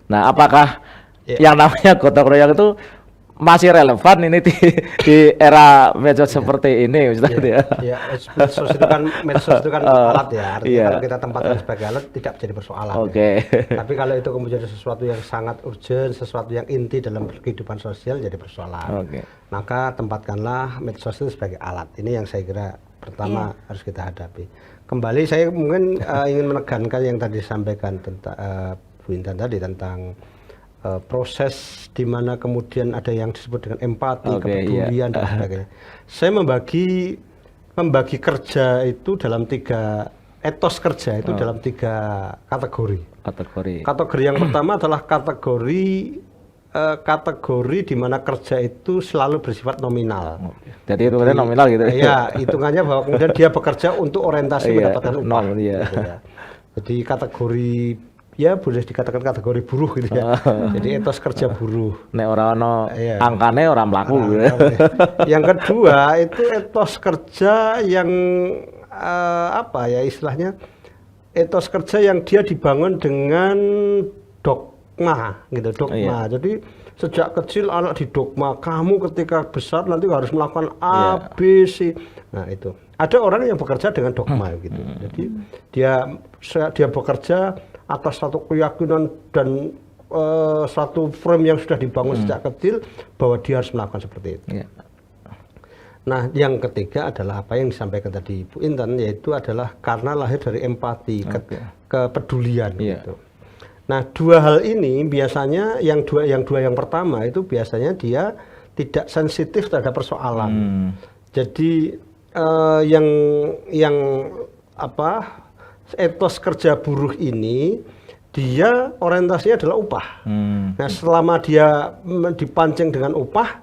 Nah, apakah yang namanya gotong royong itu masih relevan ini di era medsos seperti ini, Ustaz ya? Ya, medsos itu kan alat ya. Artinya kalau kita tempatkan sebagai alat tidak menjadi persoalan. Oke. Tapi kalau itu kemudian sesuatu yang sangat urgent, sesuatu yang inti dalam kehidupan sosial jadi persoalan. Maka tempatkanlah medsos itu sebagai alat. Ini yang saya kira pertama harus kita hadapi. Kembali saya mungkin ingin menekankan yang tadi disampaikan tentang Bu Intan tadi tentang proses di mana kemudian ada yang disebut dengan empati, kepedulian dan sebagainya. Saya membagi kerja itu dalam etos kerja itu dalam 3 kategori. Kategori yang pertama adalah kategori di mana kerja itu selalu bersifat nominal. Jadi itu nominal gitu. Ya, hitungannya bahwa kemudian dia bekerja untuk orientasi mendapatkan upah. Gitu ya. Jadi kategori ya boleh dikatakan kategori buruh gitu ya. Jadi etos kerja buruh. Nek ora ono angkane ora mlaku. Yang kedua itu etos kerja yang istilahnya etos kerja yang dia dibangun dengan dogma gitu, dogma. Jadi sejak kecil anak didogma, kamu ketika besar nanti harus melakukan A, B, C. Nah, itu. Ada orang yang bekerja dengan dogma gitu. Jadi dia bekerja atas satu keyakinan dan satu frame yang sudah dibangun sejak kecil bahwa dia harus melakukan seperti itu. Nah, yang ketiga adalah apa yang disampaikan tadi Bu Intan, yaitu adalah karena lahir dari empati, kepedulian gitu. Nah, 2 hal ini biasanya yang pertama itu biasanya dia tidak sensitif terhadap persoalan. Jadi etos kerja buruh ini dia orientasinya adalah upah. Nah, selama dia dipancing dengan upah,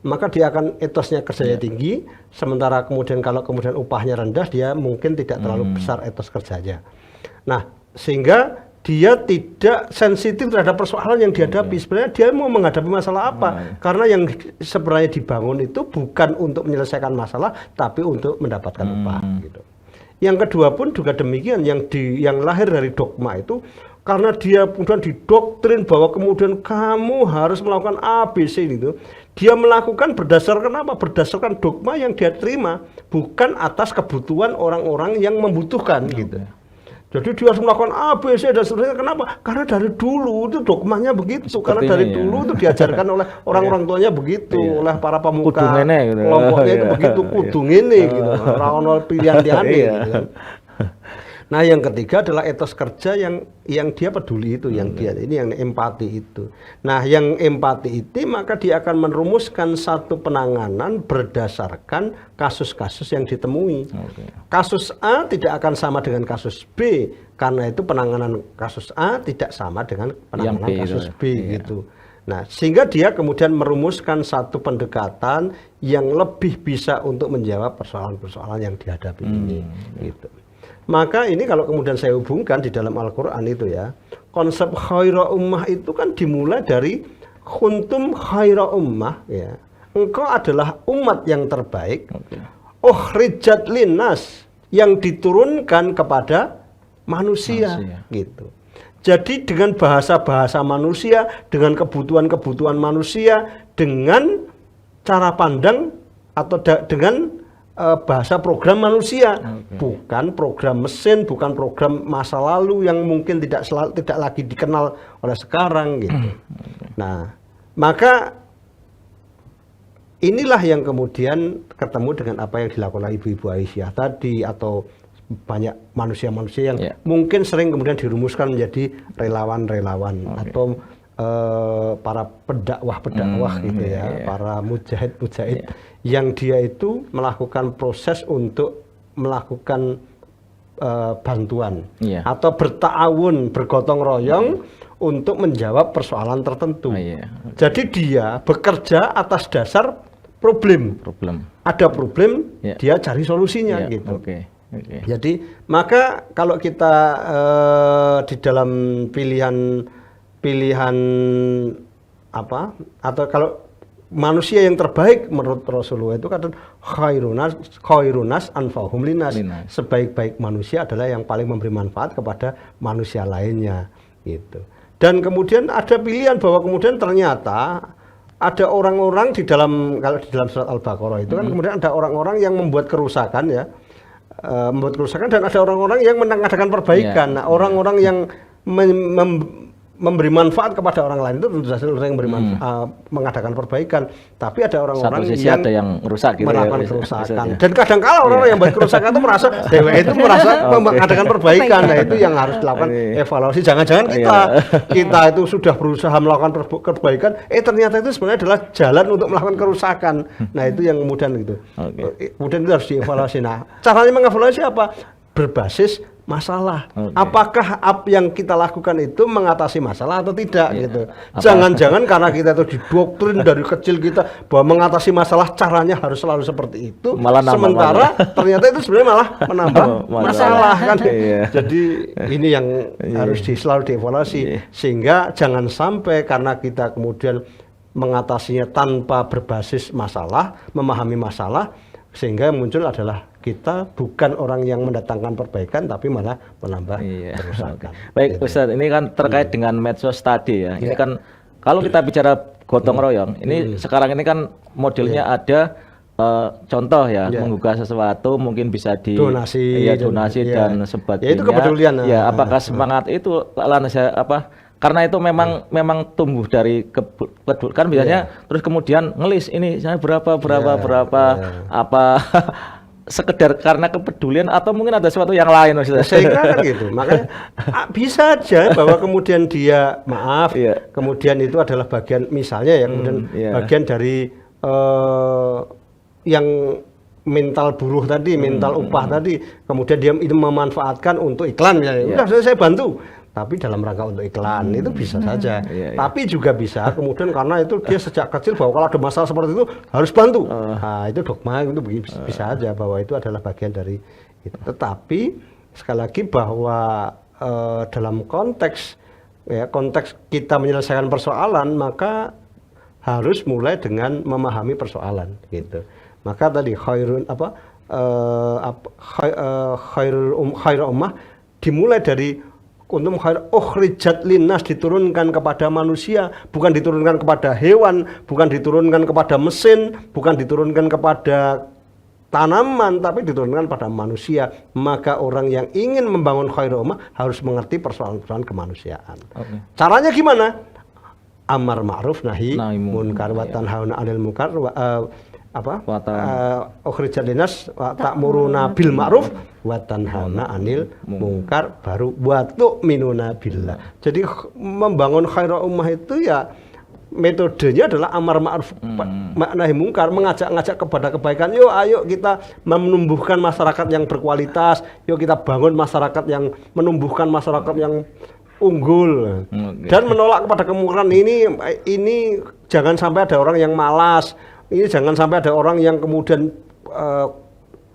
maka dia akan etosnya kerjanya tinggi. Sementara kemudian kalau kemudian upahnya rendah, dia mungkin tidak terlalu besar etos kerjanya. Nah, sehingga dia tidak sensitif terhadap persoalan yang dihadapi. Sebenarnya dia mau menghadapi masalah apa? Karena yang sebenarnya dibangun itu bukan untuk menyelesaikan masalah, tapi untuk mendapatkan upah. Gitu. Yang kedua pun juga demikian, yang lahir dari dogma itu karena dia kemudian didoktrin bahwa kemudian kamu harus melakukan A, B, C gitu. Dia melakukan berdasarkan apa? Berdasarkan dogma yang dia terima, bukan atas kebutuhan orang-orang yang membutuhkan gitu. Jadi dia harus melakukan A, B, C dan seterusnya. Kenapa? Karena dari dulu itu dogmanya begitu. Karena dari dulu itu diajarkan oleh orang-orang tuanya begitu, oleh para pemuka kelompoknya itu begitu, kudu ngene gitu. Ora ono pilihan-liyane gitu kan. Nah, yang ketiga adalah etos kerja yang dia peduli itu, yang empati itu. Nah, yang empati itu maka dia akan merumuskan satu penanganan berdasarkan kasus-kasus yang ditemui. Kasus A tidak akan sama dengan kasus B, karena itu penanganan kasus A tidak sama dengan penanganan kasus B gitu. Nah, sehingga dia kemudian merumuskan satu pendekatan yang lebih bisa untuk menjawab persoalan-persoalan yang dihadapi ini gitu. Maka ini kalau kemudian saya hubungkan di dalam Al-Quran itu ya, konsep khaira ummah itu kan dimulai dari kuntum khaira ummah ya. Engkau adalah umat yang terbaik. Ukhrijat linnas, yang diturunkan kepada manusia. Gitu. Jadi dengan bahasa-bahasa manusia, dengan kebutuhan-kebutuhan manusia, dengan cara pandang atau dengan bahasa program manusia, bukan program mesin, bukan program masa lalu yang mungkin tidak lagi dikenal oleh sekarang gitu. Nah, maka inilah yang kemudian ketemu dengan apa yang dilakukan oleh Ibu Aisyah tadi, atau banyak manusia-manusia yang mungkin sering kemudian dirumuskan menjadi relawan-relawan atau para pendakwah gitu ya, para mujahid yang dia itu melakukan proses untuk melakukan bantuan atau berta'awun, bergotong royong untuk menjawab persoalan tertentu. Jadi dia bekerja atas dasar problem. Ada problem, dia cari solusinya gitu. Jadi maka kalau kita di dalam pilihan apa, atau kalau manusia yang terbaik menurut Rasulullah itu kata khairunas anfa'uhum linnas, sebaik-baik manusia adalah yang paling memberi manfaat kepada manusia lainnya gitu. Dan kemudian ada pilihan bahwa kemudian ternyata ada orang-orang kalau di dalam surat Al-Baqarah itu kan kemudian ada orang-orang yang membuat kerusakan ya, membuat kerusakan, dan ada orang-orang yang mengadakan perbaikan. Nah, orang-orang yang memberi manfaat kepada orang lain itu tentu saja orang yang mengadakan perbaikan, tapi ada orang-orang yang ada yang rusak gitu, melakukan kerusakan. Dan kadang-kala orang-orang yang buat kerusakan itu merasa itu merasa mengadakan perbaikan. Nah, itu yang harus dilakukan evaluasi. Jangan-jangan kita itu sudah berusaha melakukan perbaikan, ternyata itu sebenarnya adalah jalan untuk melakukan kerusakan. Nah, itu yang kemudian gitu. Kemudian itu harus dievaluasi. Nah, caranya mengevaluasi apa? Berbasis masalah. Apakah apa yang kita lakukan itu mengatasi masalah atau tidak gitu. Jangan-jangan karena kita itu didoktrin dari kecil kita bahwa mengatasi masalah caranya harus selalu seperti itu, sementara ternyata itu sebenarnya malah menambah masalah kan. Jadi ini yang harus selalu dievaluasi, sehingga jangan sampai karena kita kemudian mengatasinya tanpa berbasis masalah, memahami masalah, sehingga yang muncul adalah kita bukan orang yang mendatangkan perbaikan tapi malah menambah kerusakan. Baik, Ustaz, ini kan terkait dengan medsos tadi ya. Ini kan kalau kita bicara gotong royong, ini sekarang ini kan modelnya ada contoh ya, menggugah sesuatu mungkin bisa di donasi dan sebagainya. Ya, itu kepedulian. Ya, apakah semangat itu karena itu memang tumbuh dari kan biasanya terus kemudian ngelis ini saya berapa apa sekedar karena kepedulian atau mungkin ada sesuatu yang lain maksudnya. Saya kira kan gitu. Makanya bisa aja bahwa kemudian dia kemudian itu adalah bagian misalnya ya kemudian bagian dari yang mental buruh tadi, mental upah tadi, kemudian dia itu memanfaatkan untuk iklan misalnya. Udah saya bantu. Tapi dalam rangka untuk iklan itu bisa saja. Tapi juga bisa kemudian karena itu dia sejak kecil bahwa kalau ada masalah seperti itu harus bantu. Nah, itu dogma itu bisa aja bahwa itu adalah bagian dari itu. Tetapi sekali lagi bahwa dalam konteks kita menyelesaikan persoalan, maka harus mulai dengan memahami persoalan gitu. Maka tadi khairul ummah dimulai dari untuk ukhrijat linnas, diturunkan kepada manusia, bukan diturunkan kepada hewan, bukan diturunkan kepada mesin, bukan diturunkan kepada tanaman, tapi diturunkan pada manusia. Maka orang yang ingin membangun khairul ummah harus mengerti persoalan-persoalan kemanusiaan. Caranya gimana? Amar ma'ruf nahi munkar wa tanhauna 'anil munkar ukhrijat linnas wa ta'muruna bil ma'ruf wa tanhauna 'anil munkar baru wa tu'minuna billah. Jadi membangun khairul ummah itu ya metodenya adalah amar ma'ruf nahi munkar, mengajak kepada kebaikan. Yuk ayo kita menumbuhkan masyarakat yang berkualitas, yuk kita bangun masyarakat yang menumbuhkan masyarakat yang unggul dan menolak kepada kemungkaran. Ini jangan sampai ada orang yang malas. Ini jangan sampai ada orang yang kemudian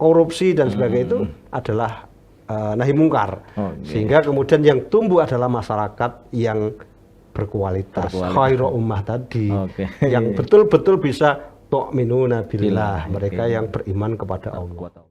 korupsi dan sebagainya. Itu adalah nahi mungkar. Sehingga kemudian yang tumbuh adalah masyarakat yang berkualitas. Khairul ummah tadi. Yang betul-betul bisa tu'minuna billah. Mereka yang beriman kepada Allah.